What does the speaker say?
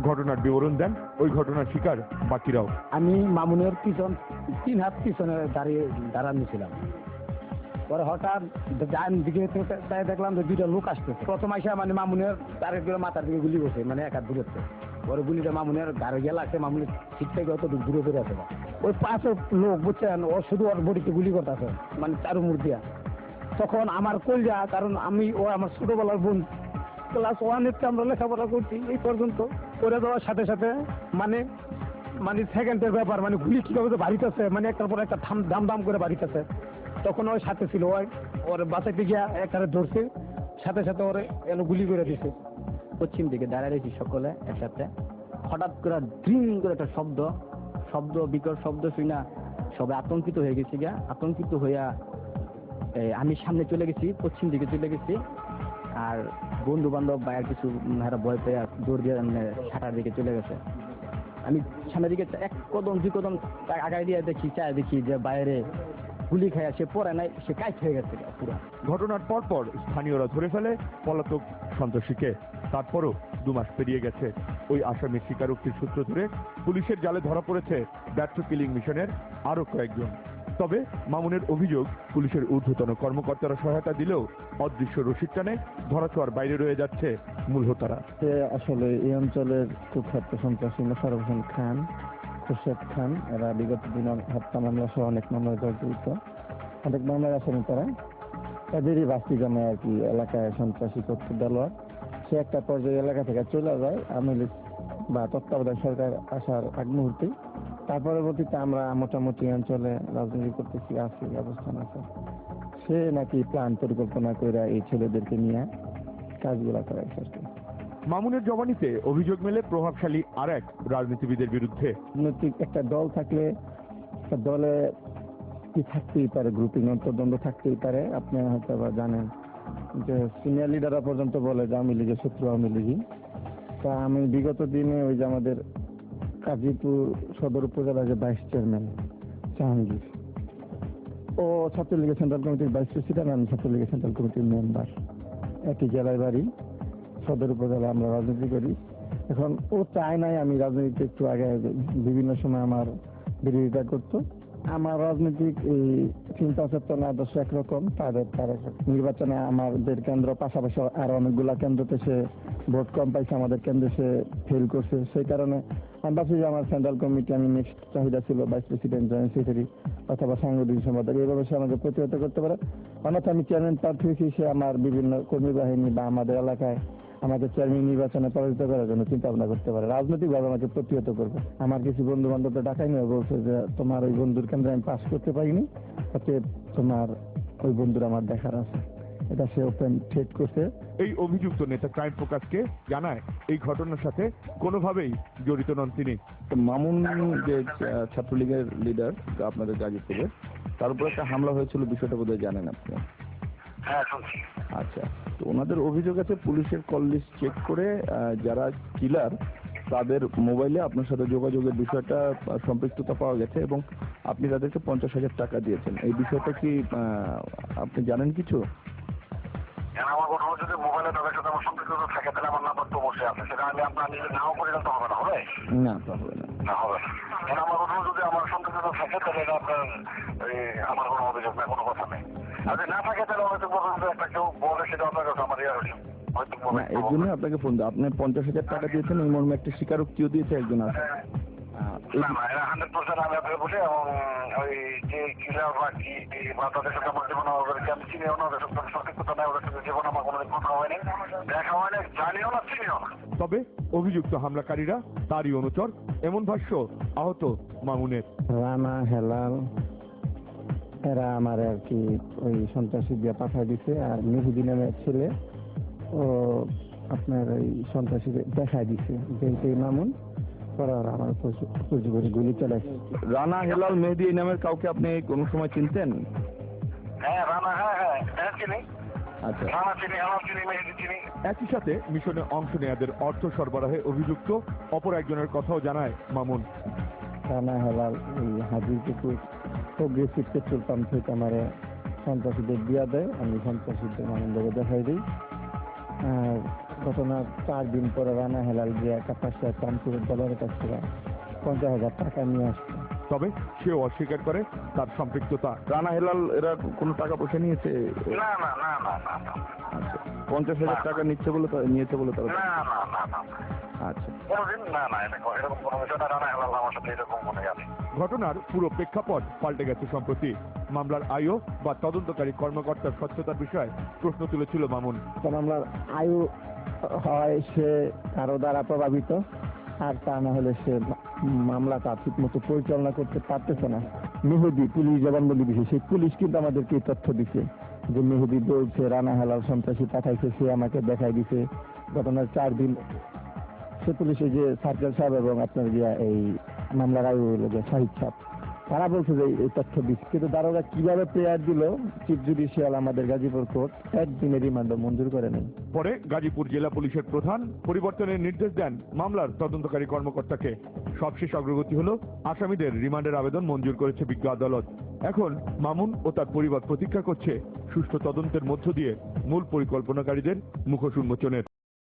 ঘটনার বিবরণ দেন ওই ঘটনার শিকার বাকিরাও। আমি মামুনের পিছন 3 হাত পিছনে দাঁড়ানো ছিলাম। পরে হঠাৎ ডান দিকে তাই দেখলাম যে 2টা লোক আসতেছে। প্রথম আইসা মানে মামুনের তারের মাথার দিকে গুলি করছে, মানে এক হাত দূরত্বে। পরে গুলিটা মামুনের গাড়ি গিয়ে লাগছে, মামুনের সিট থেকে অত দূরে ফিরে আছে। ওই 5 লোক বুঝছেন, ও শুধু ওর বডিতে গুলি করতেছে, মানে চারু মুড় দিয়া। তখন আমার কলজা, কারণ ও আমার ছোটবেলার বোন, ক্লাস 1 আমরা লেখাপড়া করছি, এই পর্যন্ত করে দেওয়ার সাথে সাথে মানে সেকেন্ডের ব্যাপার, মানে গুলি কিভাবে বাড়িতেছে, মানে একটার পর একটা দাম দাম করে বাড়িতেছে। তখন ওর সাথে ছিল, ওর বাঁচাইতে গিয়া একটা ধরছে, সাথে সাথে ওরে এনে গুলি করে দিছে। পশ্চিম দিকে দাঁড়ায় রয়েছি সকলে একসাথে। হঠাৎ করে ড্রিং করে একটা শব্দ বিকট শব্দ শুনা সবাই আতঙ্কিত হয়ে গেছি গিয়া। আতঙ্কিত হইয়া আমি সামনে চলে গেছি, পশ্চিম দিকে চলে গেছি। আর বন্ধু বান্ধব বাইরে কিছু ভয় পেয়ে দৌড় দিয়ে সাঁটার দিকে চলে গেছে। আমি সামনের দিকে 1 কদম 2 কদম আগায় দিয়ে দেখি যে বাইরে গুলি খাইয়া সে পড়ে নাই, সে কাইট হয়ে গেছে পুরো। ঘটনার পরপর স্থানীয়রা ধরে ফেলে পলাতক সন্ত্রাসীকে। তারপরও 2 মাস পেরিয়ে গেছে। ওই আসামির স্বীকারোক্তির সূত্র ধরে পুলিশের জালে ধরা পড়েছে ব্যর্থ কিলিং মিশনের আরো কয়েকজন। তবে মামুনের অভিযোগ, পুলিশের ঊর্ধ্বতন কর্মকর্তারা সহায়তা দিলেও অদৃশ্য রশিদ টানে ধরাছোঁয়ার বাইরে রয়ে যাচ্ছে মূল হোতারা। আসলে এই অঞ্চলের কুখ্যাত সন্ত্রাসী মোশাররফ হোসেন খান, খুরশেদ খান, এরা বিগত দিনে হত্যা মামলা সহ অনেক মামলায় জড়িত, অনেক মামলায় আসামি তারা। এদেরই বাস্তি জমে আর কি এলাকায় সন্ত্রাসী করতে দেওয়ার। সে একটা পর্যায়ে এলাকা থেকে চলে যায় আওয়ামী লীগ বা তত্ত্বাবধায়ক সরকার আসার আগ মুহূর্তে। তার পরবর্তীতে আমরা মোটামুটি অঞ্চলে রাজনীতি করতেছি, আছি, অবস্থান আছে। সে নাকি প্ল্যান পরিকল্পনা করে এই ছেলেদেরকে নিয়ে কাজগুলা করাইছে আর কি। মামুনের জবানিতে অভিযোগ মেলে প্রভাবশালী আর এক রাজনীতিবিদের বিরুদ্ধে। রাজনৈতিক একটা দল থাকলে দলে কি থাকতেই পারে, গ্রুপিং অন্তর্দ্বন্দ্ব থাকতেই পারে। আপনি হয়তো বা জানেন যে সিনিয়র লিডাররা পর্যন্ত বলে যে আওয়ামী লীগের শত্রু আওয়ামী লীগই। তা আমি বিগত দিনে ওই যে আমাদের কাজীপুর সদর উপজেলার যে ভাইস চেয়ারম্যান জাহাঙ্গীর, ও ছাত্রলীগের সেন্ট্রাল কমিটির ভাইস প্রেসিডেন্ট, আমি ছাত্রলীগের সেন্ট্রাল কমিটির মেম্বার। একই জেলায় বাড়ি, সদর উপজেলা আমরা রাজনীতি করি। এখন ও চায় নাই আমি রাজনীতিতে একটু আগে, বিভিন্ন সময় আমার বিরোধিতা করতো। আমার রাজনৈতিক এই চিন্তা চেতনা আদর্শ একরকম, তাদের নির্বাচনে আমাদের কেন্দ্র পাশাপাশি আরো অনেকগুলা কেন্দ্রতে সে ভোট কম পাইছে, আমাদের কেন্দ্রে সে ফেল করছে। সেই কারণে আমি ভাবছি যে আমার সেন্ট্রাল কমিটি, আমি নেক্সট চাহিদা ছিল ভাইস প্রেসিডেন্ট, জয়েন্ট সেক্রেটারি অথবা সাংগঠনিক সম্পাদক, এইভাবে সে আমাকে প্রতিহত করতে পারে। অন্যথা আমি চেয়ারম্যান প্রার্থী হয়েছি, সে আমার বিভিন্ন কর্মী বাহিনী বা আমাদের এলাকায় আমাকে চেয়ারম্যান নির্বাচনে পরাজিত করার জন্য চিন্তা ভাবনা করতে পারে, রাজনৈতিকভাবে আমাকে প্রতিহত করবে। আমার কিছু বন্ধু বান্ধব ডাকাই নিয়ে বলছে যে তোমার ওই বন্ধুর কেন্দ্রে আমি পাস করতে পারিনি, অতএব তোমার ওই বন্ধুর আমার দেখার আছে। এটা সে ওপেন থ্রেট করছে। এই অভিযুক্ত নেতা ক্রাইম ফোকাসকে জানায় এই ঘটনার সাথে কোনোভাবেই জড়িত নন তিনি। মামুন যে ছাত্রলীগের লিডার আপনাদের গাজীপুরে, তার উপর একটা হামলা হয়েছিল, বিষয়টা বোধহয় জানেন আপনি? হ্যাঁ, শুনছি। আচ্ছা, তো ওনাদের অভিযোগ আছে পুলিশের কল লিস্ট চেক করে যারা কিলার তাদের মোবাইলে আপনার সাথে যোগাযোগের বিষয়টা সম্পৃক্ততা পাওয়া গেছে এবং আপনি তাদেরকে 50,000 টাকা দিয়েছেন। এই বিষয়টা কি আপনি জানেন কিছু? আমার ঘটনা যদি মোবাইলে তাদের সাথে আমার সম্পৃক্ত থাকে, তাহলে আমার নাম্বার তো বসে আছে, সেটা আমি আপনার নিজে নাও করে তো হবে না, হবে না, তা হবে না। না, হবে না। আমার ঘটনা যদি আমার সম্পৃক্ত থাকে, তাহলে আপনার আমার কোনো অভিযোগ নেই, কোনো কথা নেই। আর যদি না থাকে, তাহলে হয়তো একটা কেউ বলে, সেটা আপনার কাছে আমার ইয়ে হয়েছে। এই জন্য আপনাকে ফোন দেয়। আপনি 50,000 টাকা দিয়েছেন, এই মর্মে একটা স্বীকারোক্তিও দিয়েছে একজন আছে। না, 100% আমি আপনাকে বলি, এবং ওই যে কিলার বা কি বা তাদের সাথে আমার জীবন আমি চিনি, ওনাদের সাথে সঠিকতা নেই, ওদের সাথে জীবন আমার কোনোদিন কথা হয়নি, দেখা হয়নি, জানিও না, চিনিও না। তবে অভিযুক্ত হামলাকারীরা তারই অনুচর, এমন ভাষ্য আহত মামুনের। রানা, হেলাল এরা আমার আর কি ওই সন্ত্রাসী দিয়ে পাঠায় দিছে। আর মেহুদি নামের ছেলে ও আপনার ওই সন্ত্রাসী দেখায় দিছে যে মামুন, আমার গুলি চালাইছে। রানা, হেলাল, মেহেদি এই নামের কাউকে আপনি কোনো সময় চিনতেন? হ্যাঁ, রানা, হ্যাঁ চিনি। আচ্ছা, রানা চিনি, হেলাল চিনি, মেহেদি চিনি। একই সাথে মিশনে অংশ নেয়াদের অর্থ সরবরাহে অভিযুক্ত অপর একজনের কথাও জানায় মামুন। রানা, হেলাল এই হাজিরপুকুর প্রোগ্রেসিভ পেট্রোল পাম্প থেকে আমার সন্ত্রাসীদের দিয়া দেয়, আমি সন্ত্রাসীদের মামুনদের দেখাই দিই। আর ঘটনার 4 দিন পরে রানা হেলাল যে কাপাসিয়া চাঁদপুরের দলের কাছ থেকে 50,000 টাকা নিয়ে আসছে। তবে সেও অস্বীকার করে তার সম্পৃক্ততা। রানা হেলাল এরা কোনো টাকা পয়সা নিয়েছে? না না না না না না আচ্ছা, 50,000 টাকা নিয়েছে বলে তারা? না না না না আচ্ছা, কোনোদিন না না এরকম কোনো বিষয় না। রানা হেলাল আমার সাথে এরকম কোনো জানি। ঘটনার পুরো প্রেক্ষাপট পাল্টে গেছে সম্প্রতি। মামলার আইও বা তদন্তকারী কর্মকর্তার স্বচ্ছতার বিষয়ে প্রশ্ন তুলেছিল মামুন। কারণ আমরা আয়ু হয় সে কারো দ্বারা প্রভাবিত, আর তা না হলে সে মামলাটা ঠিক মতো পরিচালনা করতে পারতেছে না। মেহেদি পুলিশ জবানবন্দি দিছে, সেই পুলিশ কিন্তু আমাদেরকে এই তথ্য দিছে যে মেহেদি বলছে রানা হেলাল সন্ত্রাসী পাঠাইছে, সে আমাকে দেখাই দিছে। ঘটনার 4 দিন সে পুলিশের যে সার্কেল সাহেব এবং আপনার এই মামলার আয়ু শাহিদ সাহেব, তারা বলছে যে এই তথ্য দিচ্ছে, কিন্তু দারোগা কিভাবে প্রেয়ার দিল চিফ জুডিশিয়াল আমাদের গাজীপুর কোর্ট 1 দিনের রিমান্ড মঞ্জুর করে নেই। পরে গাজীপুর জেলা পুলিশের প্রধান পরিবর্তনের নির্দেশ দেন মামলার তদন্তকারী কর্মকর্তাকে। সবশেষ অগ্রগতি হলো আসামিদের রিমান্ডের আবেদন মঞ্জুর করেছে বিজ্ঞ আদালত। এখন মামুন ও তার পরিবার প্রতীক্ষা করছে সুষ্ঠু তদন্তের মধ্য দিয়ে মূল পরিকল্পনাকারীদের মুখোশ উন্মোচনের।